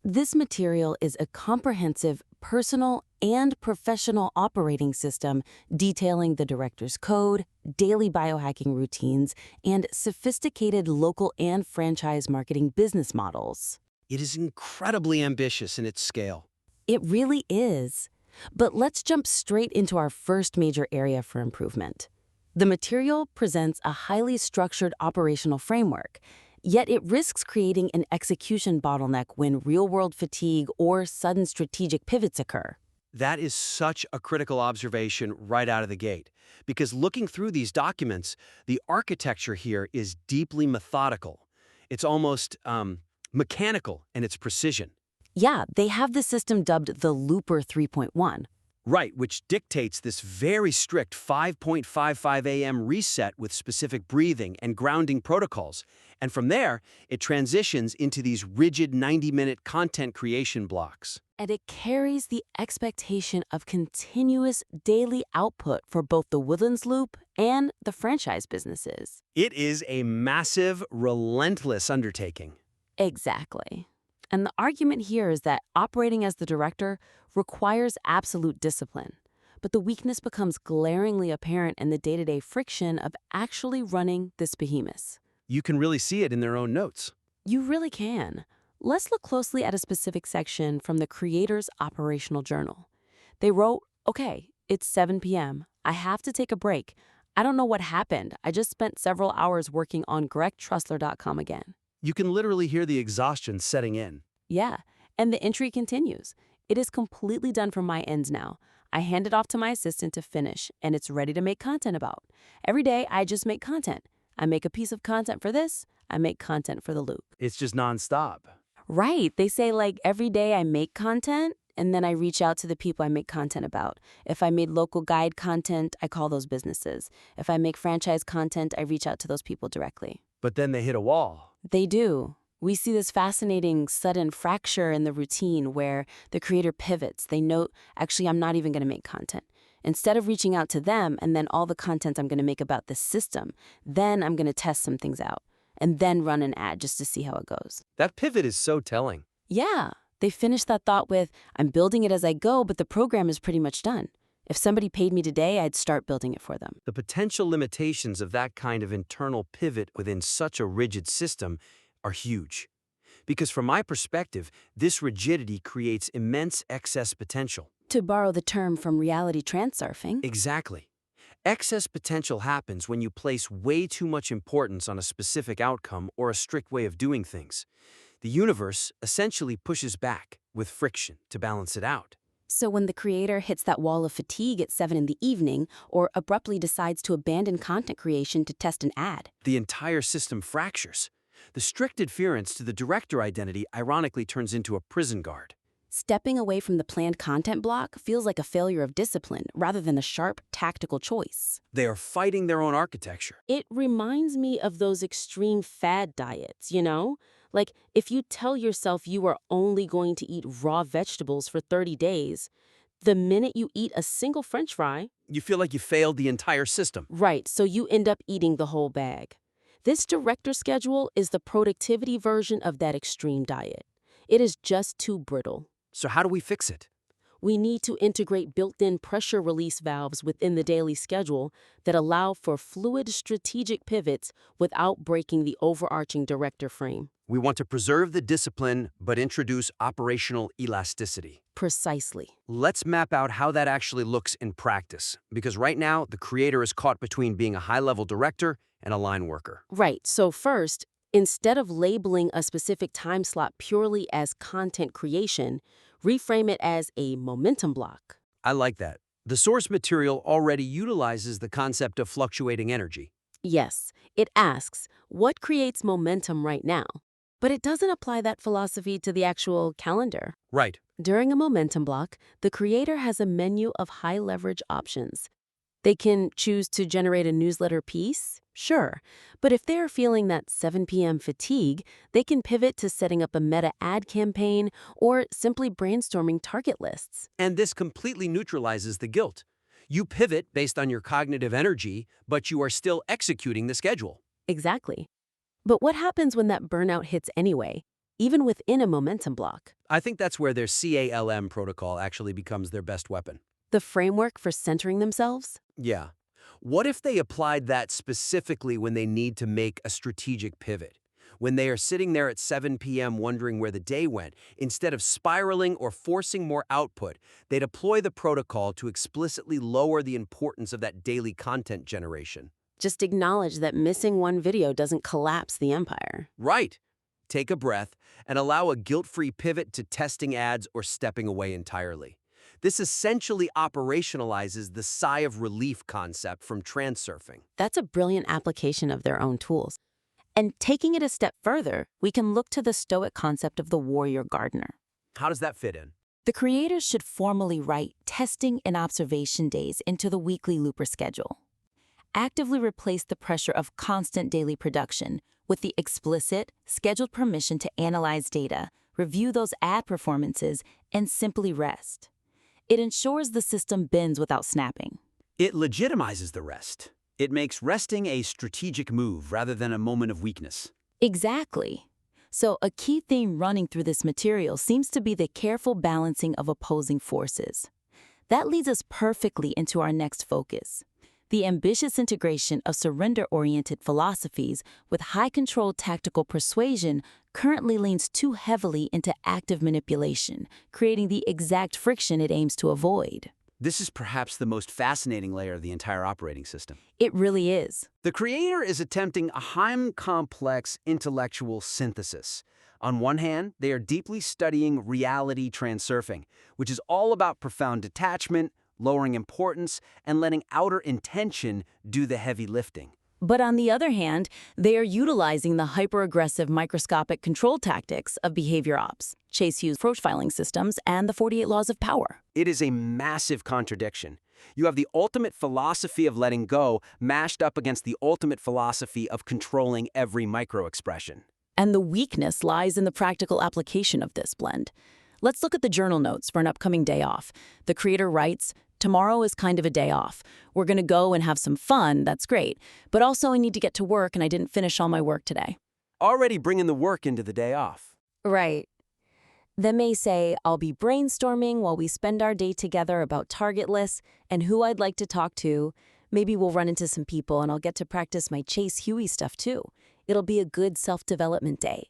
This material is a comprehensive personal and professional operating system detailing the director's code, daily biohacking routines, and sophisticated local and franchise marketing business models. It is incredibly ambitious in its scale. It really is. But let's jump straight into our first major area for improvement. The material presents a highly structured operational framework, yet it risks creating an execution bottleneck when real-world fatigue or sudden strategic pivots occur. That is such a critical observation right out of the gate, because looking through these documents, the architecture here is deeply methodical. It's almost mechanical in its precision. Yeah, they have the system dubbed the Looper 3.1. Right, which dictates this very strict 5.55 a.m. reset with specific breathing and grounding protocols. And from there, it transitions into these rigid 90-minute content creation blocks. And it carries the expectation of continuous daily output for both the Woodlands Loop and the franchise businesses. It is a massive, relentless undertaking. Exactly. And the argument here is that operating as the director requires absolute discipline. But the weakness becomes glaringly apparent in the day-to-day friction of actually running this behemoth. You can really see it in their own notes. You really can. Let's look closely at a specific section from the creator's operational journal. They wrote, "Okay, it's 7 p.m. I have to take a break. I don't know what happened. I just spent several hours working on GregTrustler.com again." You can literally hear the exhaustion setting in. Yeah, and the entry continues. "It is completely done from my end now. I hand it off to my assistant to finish, and it's ready to make content about. Every day, I just make content. I make a piece of content for this, I make content for the loop." It's just nonstop. Right, they say like every day I make content, and then I reach out to the people I make content about. If I made local guide content, I call those businesses. If I make franchise content, I reach out to those people directly. But then they hit a wall. They do. We see this fascinating sudden fracture in the routine where the creator pivots. They note, actually, I'm not even going to make content. Instead of reaching out to them and then all the content I'm going to make about this system, then I'm going to test some things out and then run an ad just to see how it goes. That pivot is so telling. Yeah, they finish that thought with, "I'm building it as I go, but the program is pretty much done. If somebody paid me today, I'd start building it for them." The potential limitations of that kind of internal pivot within such a rigid system are huge. Because from my perspective, this rigidity creates immense excess potential. To borrow the term from Reality Transurfing. Exactly. Excess potential happens when you place way too much importance on a specific outcome or a strict way of doing things. The universe essentially pushes back with friction to balance it out. So when the creator hits that wall of fatigue at 7 in the evening or abruptly decides to abandon content creation to test an ad, The entire system fractures. The strict adherence to the director identity ironically turns into a prison guard. stepping away from the planned content block feels like a failure of discipline rather than a sharp, tactical choice. They are fighting their own architecture. It reminds me of those extreme fad diets, you know? Like, if you tell yourself you are only going to eat raw vegetables for 30 days, the minute you eat a single French fry, You feel like you failed the entire system. right, so you end up eating the whole bag. This director schedule is the productivity version of that extreme diet. It is just too brittle. So how do we fix it? We need to integrate built-in pressure release valves within the daily schedule that allow for fluid strategic pivots without breaking the overarching director frame. We want to preserve the discipline, but introduce operational elasticity. Precisely. Let's map out how that actually looks in practice, because right now, the creator is caught between being a high-level director and a line worker. Right, so first, instead of labeling a specific time slot purely as content creation, reframe it as a momentum block. I like that. The source material already utilizes the concept of fluctuating energy. Yes, it asks, what creates momentum right now? But it doesn't apply that philosophy to the actual calendar. Right. During a momentum block, the creator has a menu of high-leverage options. They can choose to generate a newsletter piece, sure, but if they're feeling that 7 p.m. fatigue, they can pivot to setting up a meta ad campaign or simply brainstorming target lists. And this completely neutralizes the guilt. You pivot based on your cognitive energy, but you are still executing the schedule. Exactly. But what happens when that burnout hits anyway? even within a momentum block. I think that's where their CALM protocol actually becomes their best weapon. The framework for centering themselves? Yeah. What if they applied that specifically when they need to make a strategic pivot? When they are sitting there at 7 p.m. wondering where the day went, instead of spiraling or forcing more output, they deploy the protocol to explicitly lower the importance of that daily content generation. Just acknowledge that missing one video doesn't collapse the empire. Right. Take a breath and allow a guilt-free pivot to testing ads or stepping away entirely. This essentially operationalizes the sigh of relief concept from transurfing. That's a brilliant application of their own tools. And taking it a step further, we can look to the Stoic concept of the warrior gardener. How does that fit in? The creators should formally write testing and observation days into the weekly looper schedule. Actively replace the pressure of constant daily production with the explicit, scheduled permission to analyze data, review those ad performances, and simply rest. It ensures the system bends without snapping. It legitimizes the rest. It makes resting a strategic move rather than a moment of weakness. Exactly. So a key theme running through this material seems to be the careful balancing of opposing forces. That leads us perfectly into our next focus: the ambitious integration of surrender-oriented philosophies with high-control tactical persuasion currently leans too heavily into active manipulation, creating the exact friction it aims to avoid. This is perhaps the most fascinating layer of the entire operating system. It really is. The creator is attempting a highly complex intellectual synthesis. On one hand, they are deeply studying reality transurfing, which is all about profound detachment, lowering importance, and letting outer intention do the heavy lifting. But on the other hand, they are utilizing the hyper-aggressive microscopic control tactics of behavior ops, Chase Hughes profiling systems, and the 48 laws of power. It is a massive contradiction. You have the ultimate philosophy of letting go mashed up against the ultimate philosophy of controlling every micro-expression. And the weakness lies in the practical application of this blend. Let's look at the journal notes for an upcoming day off. The creator writes, "Tomorrow is kind of a day off. We're going to go and have some fun, that's great. But also I need to get to work and I didn't finish all my work today." Already bringing the work into the day off. Right. Then may say, "I'll be brainstorming while we spend our day together about target lists and who I'd like to talk to. Maybe we'll run into some people and I'll get to practice my Chase Huey stuff too. It'll be a good self-development day.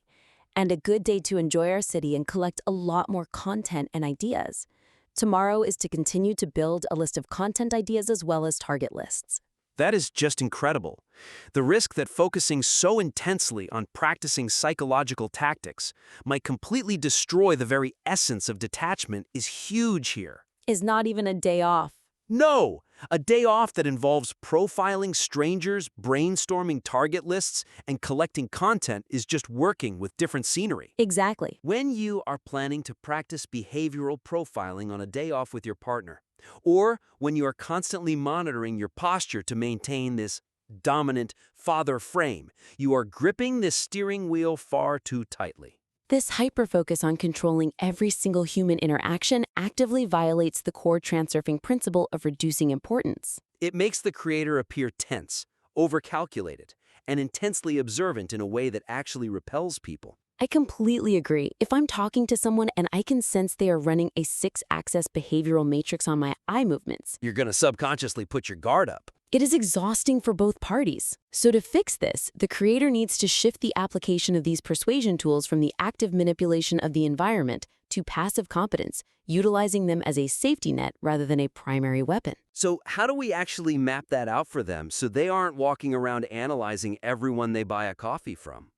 And a good day to enjoy our city and collect a lot more content and ideas. Tomorrow is to continue to build a list of content ideas as well as target lists." That is just incredible. The risk that focusing so intensely on practicing psychological tactics might completely destroy the very essence of detachment is huge here. Is not even a day off. No! A day off that involves profiling strangers, brainstorming target lists, and collecting content is just working with different scenery. Exactly. When you are planning to practice behavioral profiling on a day off with your partner, or when you are constantly monitoring your posture to maintain this dominant father frame, you are gripping the steering wheel far too tightly. This hyper-focus on controlling every single human interaction actively violates the core transurfing principle of reducing importance. It makes the creator appear tense, overcalculated, and intensely observant in a way that actually repels people. I completely agree. If I'm talking to someone and I can sense they are running a 6-axis behavioral matrix on my eye movements, You're going to subconsciously put your guard up. it is exhausting for both parties. So to fix this, the creator needs to shift the application of these persuasion tools from the active manipulation of the environment to passive competence, utilizing them as a safety net rather than a primary weapon. So how do we actually map that out for them so they aren't walking around analyzing everyone they buy a coffee from?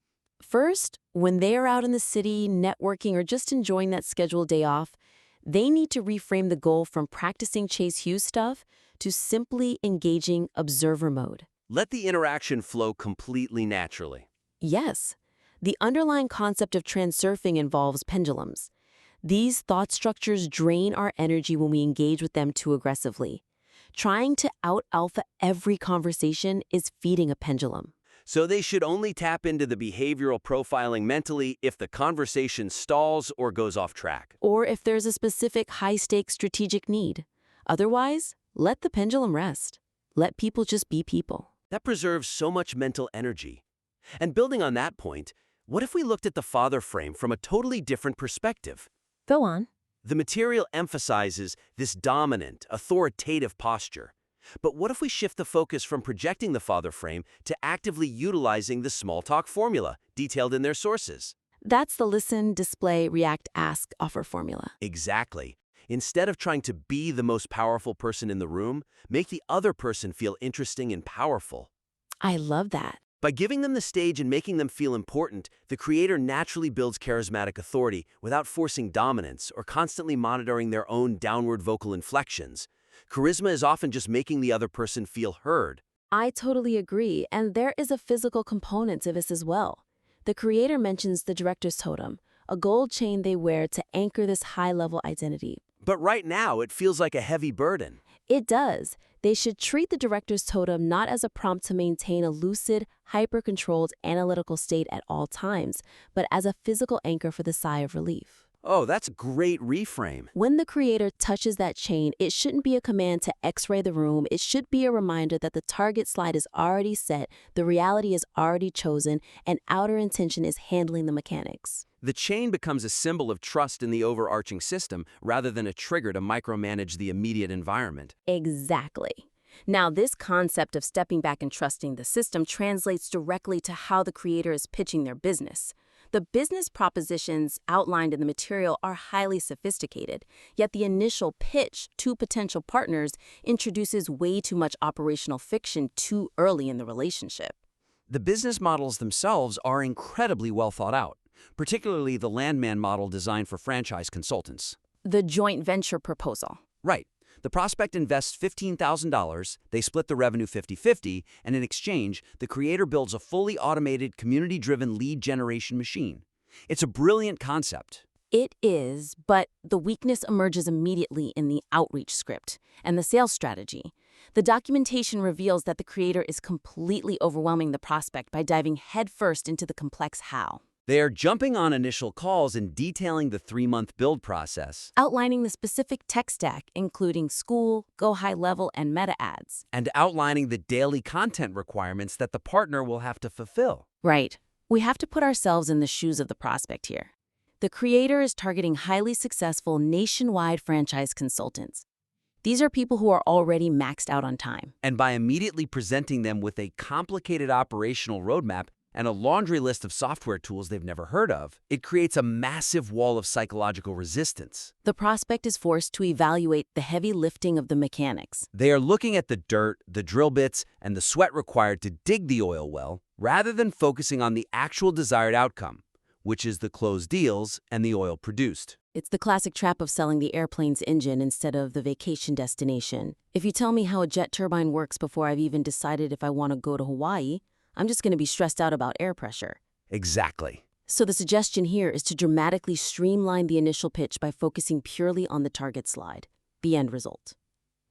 First, when they are out in the city, networking, or just enjoying that scheduled day off, they need to reframe the goal from practicing Chase Hughes stuff to simply engaging observer mode. Let the interaction flow completely naturally. Yes, the underlying concept of transurfing involves pendulums. These thought structures drain our energy when we engage with them too aggressively. Trying to out-alpha every conversation is feeding a pendulum. So they should only tap into the behavioral profiling mentally if the conversation stalls or goes off track. Or if there's a specific high-stakes strategic need. Otherwise, let the pendulum rest. Let people just be people. That preserves so much mental energy. And building on that point, What if we looked at the father frame from a totally different perspective? Go on. The material emphasizes this dominant, authoritative posture. But what if we shift the focus from projecting the father frame to actively utilizing the small talk formula detailed in their sources? That's the listen, display, react, ask, offer formula. Exactly. Instead of trying to be the most powerful person in the room, make the other person feel interesting and powerful. I love that. By giving them the stage and making them feel important, the creator naturally builds charismatic authority without forcing dominance or constantly monitoring their own downward vocal inflections. Charisma is often just making the other person feel heard. I totally agree, and there is a physical component to this as well. The creator mentions the director's totem, a gold chain they wear to anchor this high-level identity. But right now, it feels like a heavy burden. It does. They should treat the director's totem not as a prompt to maintain a lucid, hyper-controlled analytical state at all times, but as a physical anchor for the sigh of relief. Oh, that's a great reframe. When the creator touches that chain, it shouldn't be a command to x-ray the room. It should be a reminder that the target slide is already set, the reality is already chosen, and outer intention is handling the mechanics. The chain becomes a symbol of trust in the overarching system rather than a trigger to micromanage the immediate environment. Exactly. Now, this concept of stepping back and trusting the system translates directly to how the creator is pitching their business. The business propositions outlined in the material are highly sophisticated, yet the initial pitch to potential partners introduces way too much operational fiction too early in the relationship. The business models themselves are incredibly well thought out, particularly the landman model designed for franchise consultants. The joint venture proposal. Right. The prospect invests $15,000, they split the revenue 50-50, and in exchange, the creator builds a fully automated, community-driven lead generation machine. It's a brilliant concept. It is, but the weakness emerges immediately in the outreach script and the sales strategy. The documentation reveals that the creator is completely overwhelming the prospect by diving headfirst into the complex how. They are jumping on initial calls and detailing the 3-month build process. Outlining the specific tech stack, including school, go high level, and meta ads. And outlining the daily content requirements that the partner will have to fulfill. Right. We have to put ourselves in the shoes of the prospect here. The creator is targeting highly successful nationwide franchise consultants. These are people who are already maxed out on time. And by immediately presenting them with a complicated operational roadmap and a laundry list of software tools they've never heard of, it creates a massive wall of psychological resistance. The prospect is forced to evaluate the heavy lifting of the mechanics. They are looking at the dirt, the drill bits, and the sweat required to dig the oil well, rather than focusing on the actual desired outcome, which is the closed deals and the oil produced. It's the classic trap of selling the airplane's engine instead of the vacation destination. If you tell me how a jet turbine works before I've even decided if I want to go to Hawaii, I'm just going to be stressed out about air pressure. Exactly. So the suggestion here is to dramatically streamline the initial pitch by focusing purely on the target slide, the end result.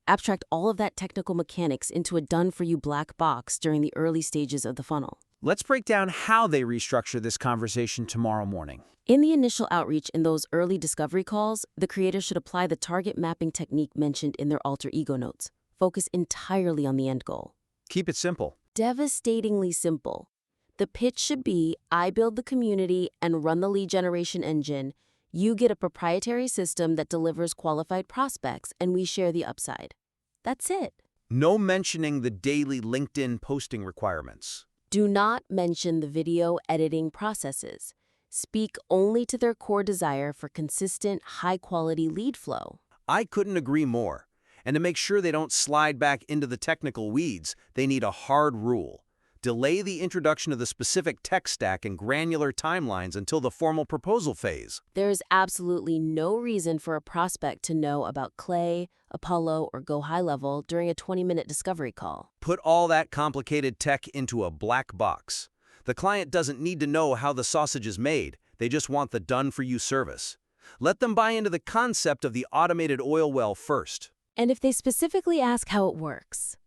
Abstract all of that technical mechanics into a done-for-you black box during the early stages of the funnel. Let's break down how they restructure this conversation tomorrow morning. In the initial outreach in those early discovery calls, the creator should apply the target mapping technique mentioned in their alter ego notes. Focus entirely on the end goal. Keep it simple. Devastatingly simple. The pitch should be, I build the community and run the lead generation engine. You get a proprietary system that delivers qualified prospects, and we share the upside. That's it. No mentioning the daily LinkedIn posting requirements. Do not mention the video editing processes. Speak only to their core desire for consistent, high-quality lead flow. I couldn't agree more. And to make sure they don't slide back into the technical weeds, they need a hard rule. Delay the introduction of the specific tech stack and granular timelines until the formal proposal phase. There's absolutely no reason for a prospect to know about Clay, Apollo, or Go High Level during a 20-minute discovery call. Put all that complicated tech into a black box. The client doesn't need to know how the sausage is made. They just want the done-for-you service. Let them buy into the concept of the automated oil well first. And if they specifically ask how it works,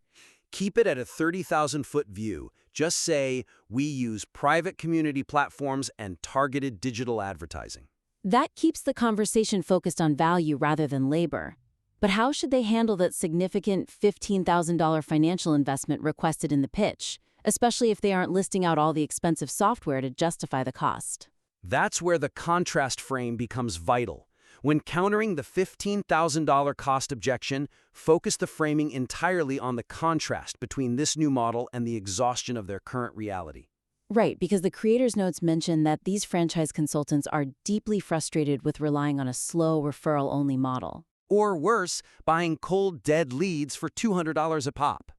keep it at a 30,000-foot view. Just say, we use private community platforms and targeted digital advertising. That keeps the conversation focused on value rather than labor. But how should they handle that significant $15,000 financial investment requested in the pitch? especially if they aren't listing out all the expensive software to justify the cost. That's where the contrast frame becomes vital. When countering the $15,000 cost objection, focus the framing entirely on the contrast between this new model and the exhaustion of their current reality. Right, because the creator's notes mention that these franchise consultants are deeply frustrated with relying on a slow referral-only model. Or worse, buying cold, dead leads for $200 a pop.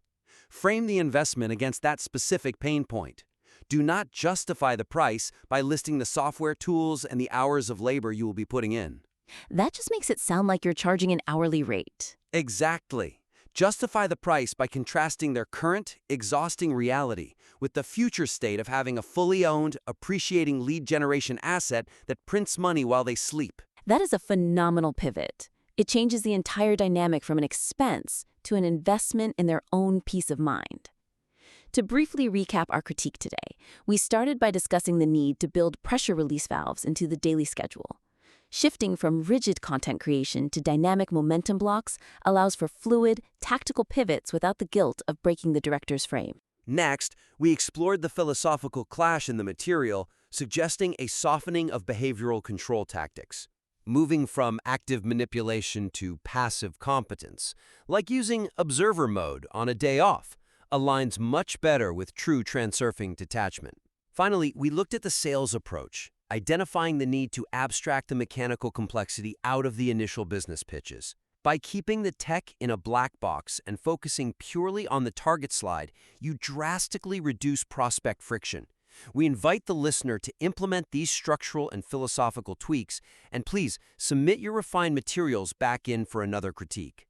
Frame the investment against that specific pain point. Do not justify the price by listing the software tools and the hours of labor you will be putting in. That just makes it sound like you're charging an hourly rate. Exactly. Justify the price by contrasting their current, exhausting reality with the future state of having a fully owned, appreciating lead generation asset that prints money while they sleep. That is a phenomenal pivot. It changes the entire dynamic from an expense to an investment in their own peace of mind. To briefly recap our critique today, we started by discussing the need to build pressure release valves into the daily schedule. Shifting from rigid content creation to dynamic momentum blocks allows for fluid, tactical pivots without the guilt of breaking the director's frame. Next, we explored the philosophical clash in the material, suggesting a softening of behavioral control tactics, moving from active manipulation to passive competence, like using observer mode on a day off, aligns much better with true transurfing detachment. Finally, we looked at the sales approach, identifying the need to abstract the mechanical complexity out of the initial business pitches. By keeping the tech in a black box and focusing purely on the target slide, you drastically reduce prospect friction. We invite the listener to implement these structural and philosophical tweaks, and please submit your refined materials back in for another critique.